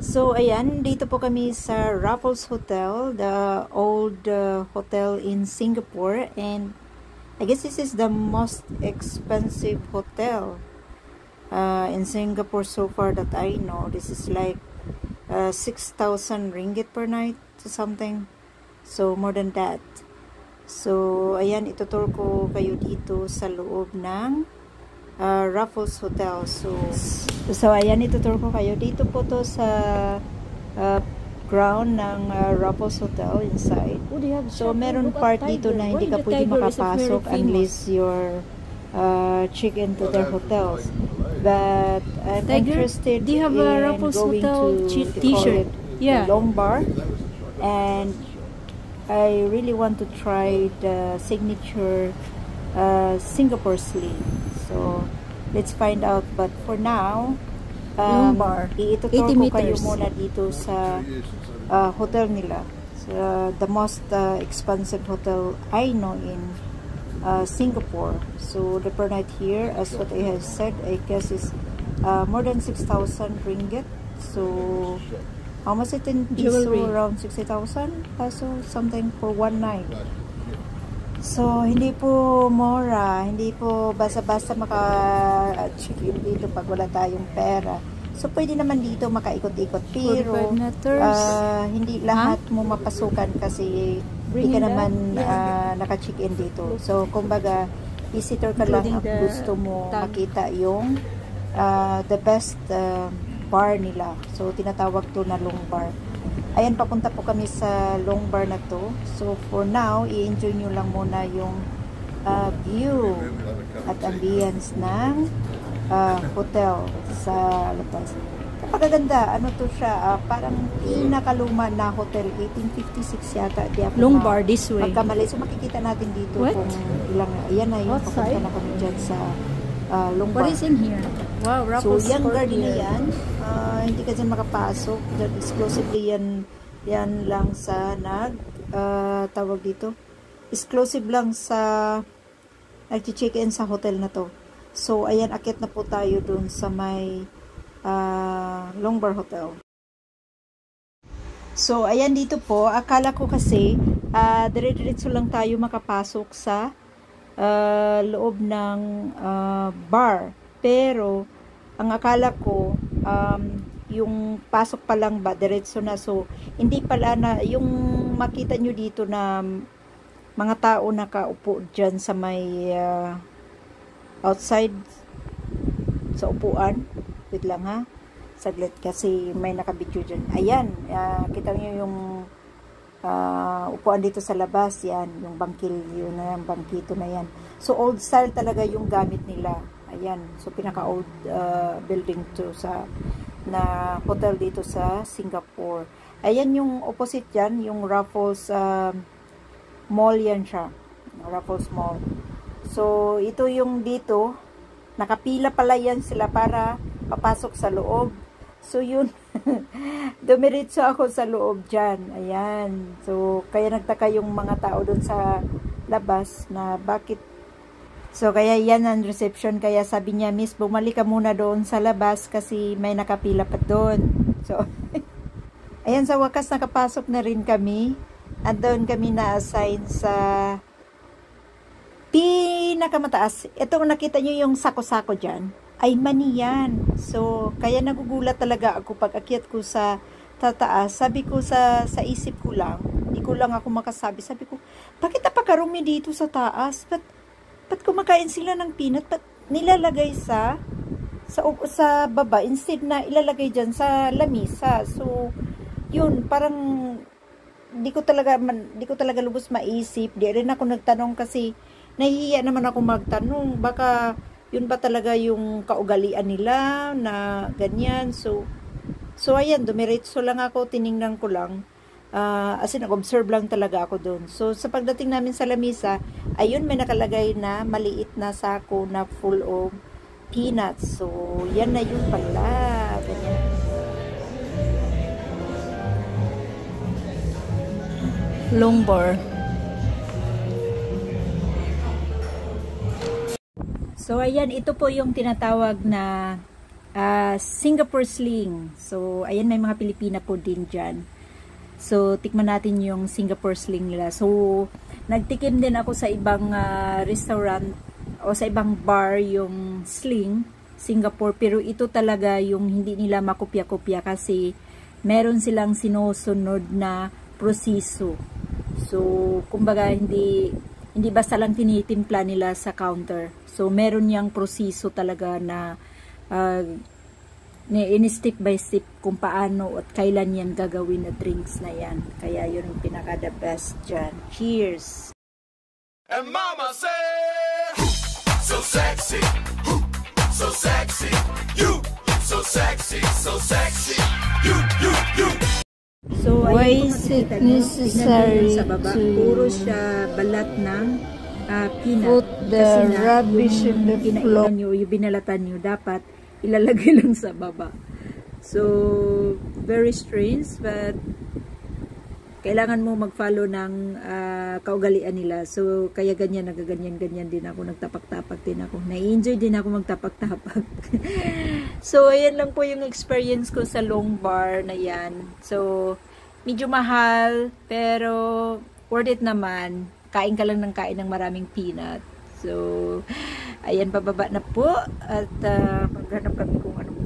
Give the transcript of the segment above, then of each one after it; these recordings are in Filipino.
So, ayan, dito po kami sa Raffles Hotel, the old hotel in Singapore, and I guess this is the most expensive hotel in Singapore so far that I know. This is like 6,000 ringgit per night or something, so more than that. So, ayan, itutur ko kayo dito sa loob ng Raffles Hotel. So ayan, itutur ko kayo. Dito po to sa ground ng Raffles Hotel inside. So meron part dito na hindi ka pwede makapasok unless you're check into their hotels. But I'm interested in going to t-shirt, the Long Bar, and I really want to try the signature Singapore Sling. So let's find out. But for now, Long Bar, iitutur ko kayo muna dito sa hotel nila. So, the most expensive hotel I know in Singapore. So the per night here, as what I have said, I guess is more than 6,000 ringgit. So how much it in peso? Around 60,000 peso, something for one night. So, hindi po mura, hindi po basta-basta maka-check in dito pag wala tayong pera. So, pwede naman dito makaikot-ikot, pero hindi lahat mo mapasukan kasi hindi ka naman naka-check in dito. So, kumbaga, visitor ka lang at gusto mo makita yung the best bar nila. So, tinatawag to na Long Bar. Ayan, papunta po kami sa Long Bar na to. So, for now, i-enjoy nyo lang muna yung view at ambience ng hotel sa labas. Napakaganda. Ano to siya? Parang pinakaluma na hotel. 1856 yata. Long Bar, this way. Magkamali. So, makikita natin dito kung ilang. Ayan na yun. Papunta na kami dyan sa Long Bar. What is in here? Wow, Raffles. So, yung garden na yan, hindi ka dyan makapasok. Exclusively yan lang sa tawag dito. Exclusive lang sa nag-check-in sa hotel na to. So, ayan, akit na po tayo dun sa may Long Bar Hotel. So, ayan dito po. Akala ko kasi dire-diretso lang tayo makapasok sa loob ng bar. Pero, ang akala ko, yung pasok pa lang ba, diretso na. So, hindi pala na, yung makita nyo dito na mga tao nakaupo dyan sa may outside sa upuan. Wait lang ha. Saglit kasi may nakabidyo dyan. Ayan, kita nyo yung upuan dito sa labas. Yan, yung bangkil, yun na yung bangkito na yan. So, old style talaga yung gamit nila. Ayan, so pinaka-old building to na hotel dito sa Singapore. Ayan yung opposite dyan, yung Raffles Mall yan siya. Raffles Mall. So, ito yung dito. Nakapila pala yan sila para papasok sa loob. So, yun. Dumiritso ako sa loob dyan. Ayan. So, kaya nagtaka yung mga tao dun sa labas na bakit. So, kaya yan ang reception. Kaya sabi niya, Miss, bumalik ka muna doon sa labas kasi may nakapila pa doon. So, ayan, sa wakas nakapasok na rin kami. At doon kami na-assign sa pinakamataas. Ito, nakita nyo yung sako-sako dyan. Ay, mani yan. So, kaya nagugulat talaga ako pag akyat ko sa tataas. Sabi ko sa isip ko lang, hindi ko lang ako makasabi. Sabi ko, bakit napakarumi dito sa taas? Ba't kumakain sila ng peanut? Ba't nilalagay sa baba instead na ilalagay dyan sa lamisa? So, yun, parang di ko talaga lubos maisip. Di rin ako nagtanong kasi nahihiya naman ako magtanong. Baka yun ba talaga yung kaugalian nila na ganyan. So ayan, dumiretso lang ako, tiningnan ko lang. As in, nag-observe lang talaga ako doon. So, sa pagdating namin sa lamisa, ayun, may nakalagay na maliit na sako na full of peanuts. So, yan na yun pala. Ganyan. Long Bar. So, ayan, ito po yung tinatawag na Singapore sling. So, ayan, may mga Pilipina po din dyan. So, tikman natin yung Singapore sling nila. So, nagtikim din ako sa ibang restaurant o sa ibang bar yung sling, Singapore. Pero ito talaga yung hindi nila makopya-kopya kasi meron silang sinusunod na proseso. So, kumbaga, hindi basta lang tinitimpla nila sa counter. So, meron yang proseso talaga na in-step by step kung paano at kailan yan gagawin na drinks na yan. Kaya yun yung pinaka the best dyan. Cheers! And mama said, so sexy, so sexy, you, so sexy, so sexy, you. So, Why ayun, is it makikita nyo, necessary tingnan nyo sa baba, to puro siya balat ng peanut. put the Kasi na, rubbish in the yung kinainan floor? nyo, yung binalatan nyo, dapat ilalagay lang sa baba. So, very strange, but kailangan mo mag-follow ng kaugalian nila. So, kaya ganyan, nagaganyan-ganyan din ako, nagtapak-tapak din ako. Na-enjoy din ako magtapak-tapak. So, ayan lang po yung experience ko sa Long Bar na yan. So, medyo mahal, pero worth it naman. Kain ka lang ng kain ng maraming peanut. So, ayan, pababa na po. At maghanap kami kung anong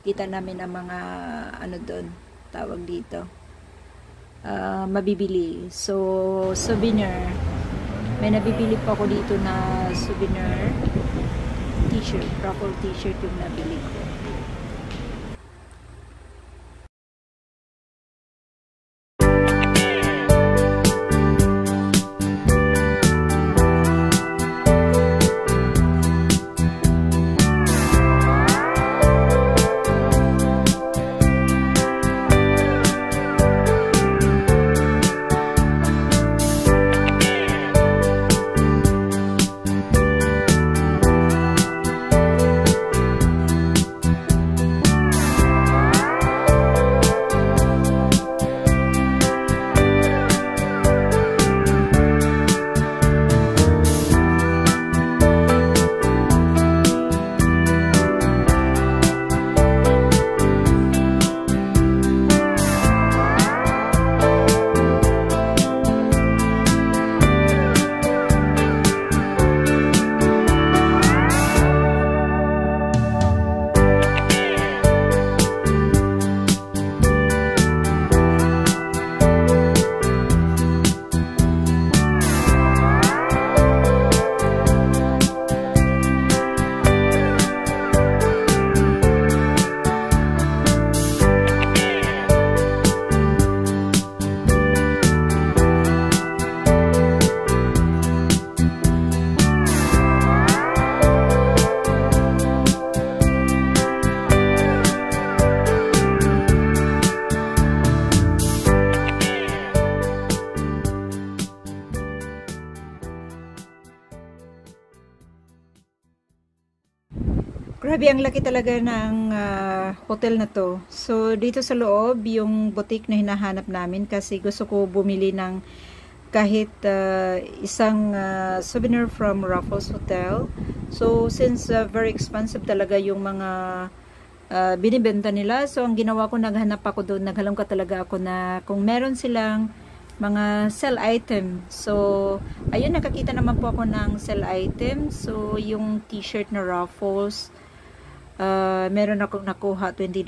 kita namin ang mga ano doon, tawag dito. Mabibili. So, souvenir. May nabibili pa ako dito na souvenir t-shirt. Raffle t-shirt yung nabili ko. Grabe, ang laki talaga ng hotel na to. So, dito sa loob, yung boutique na hinahanap namin kasi gusto ko bumili ng kahit isang souvenir from Raffles Hotel. So, since very expensive talaga yung mga binibenta nila, so ang ginawa ko, naghanap ako doon, naghalongka talaga ako na kung meron silang mga sell item. So, ayun, nakakita naman po ako ng sell item. So, yung t-shirt na Raffles, meron akong nakuha $20.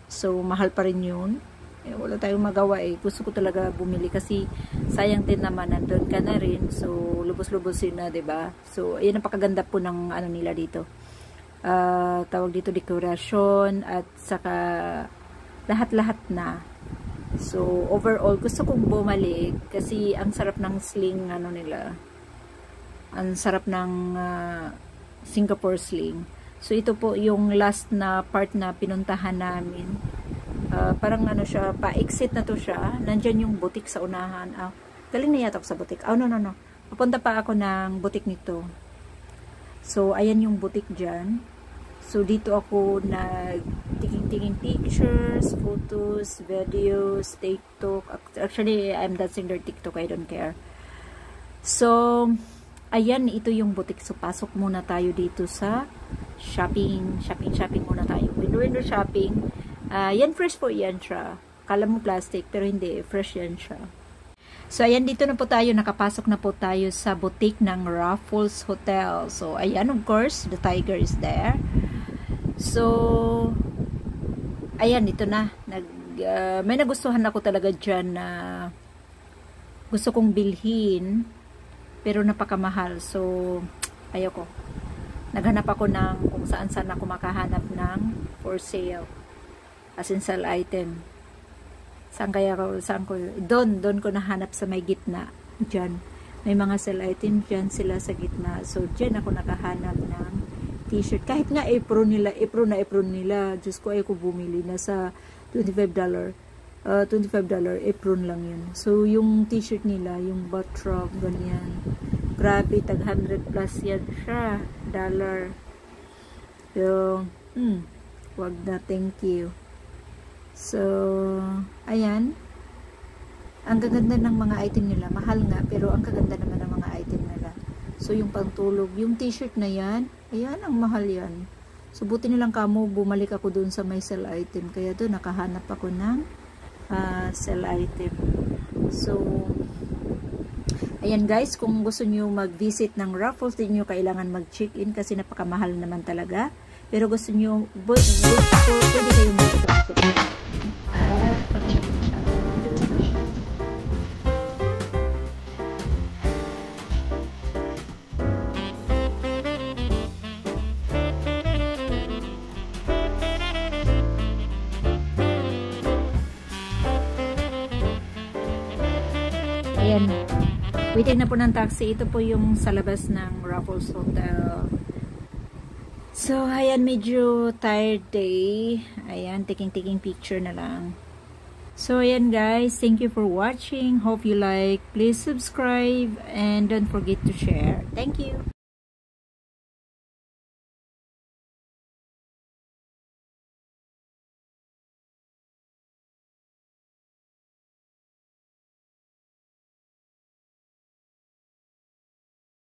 So, mahal pa rin yun. Wala tayong magawa eh. Gusto ko talaga bumili kasi sayang din naman, nandun ka na rin. So, lubos-lubos yun na, diba? So, ayun, napakaganda po ng ano nila dito. Tawag dito, dekorasyon at saka lahat-lahat na. So, overall, gusto kong bumalik kasi ang sarap ng sling, ano nila. Ang sarap ng Singapore sling. So, ito po yung last na part na pinuntahan namin. Parang ano siya, pa-exit na to siya. Nandyan yung boutique sa unahan. Galing na yata ako sa boutique. No. Papunta pa ako ng boutique nito. So, ayan yung boutique dyan. So, dito ako nag-taking pictures, photos, videos, TikTok. Actually, I'm dancing their TikTok. I don't care. So, ayan, ito yung boutique. So, pasok muna tayo dito sa shopping muna tayo. Window shopping. Yan fresh po yan siya. Kala mo plastic, pero hindi. Fresh yan siya. So, ayan, dito na po tayo. Nakapasok na po tayo sa boutique ng Raffles Hotel. So, ayan, of course, the tiger is there. So, ayan, dito na. May nagustuhan ako talaga dyan na gusto kong bilhin, pero napakamahal. So, ayoko. Naghanap ako ng kung saan ako makahanap ng for sale. As in sell item. Saan ko? Doon ko nahanap sa may gitna. Diyan. May mga sell item dyan sila sa gitna. So, dyan ako nakahanap ng t-shirt. Kahit nga apron nila. Diyos ko, ayoko bumili na sa $25. $25 apron lang yun. So, yung t-shirt nila, yung bathrobe, ganyan. Grabe, tag 100 plus yan siya. $. So, wag na, thank you. So, ayan. Ang gaganda ng mga item nila. Mahal nga, pero ang kaganda naman ng mga item nila. So, yung pantulog, yung t-shirt na yan, ayan, ang mahal yan. So, buti nilang kamo, bumalik ako dun sa may sell item. Kaya doon, nakahanap ako ng sell item. So, ayan guys, kung gusto nyo mag-visit ng Raffles, hindi nyo kailangan mag-check-in kasi napakamahal naman talaga. Pero gusto nyo, pwede kayo mag-check-in. Ayan, waiting na po ng taxi. Ito po yung sa labas ng Raffles Hotel. So, ayan, medyo tired day. Ayan, taking picture na lang. So, ayan guys, thank you for watching. Hope you like. Please subscribe and don't forget to share. Thank you.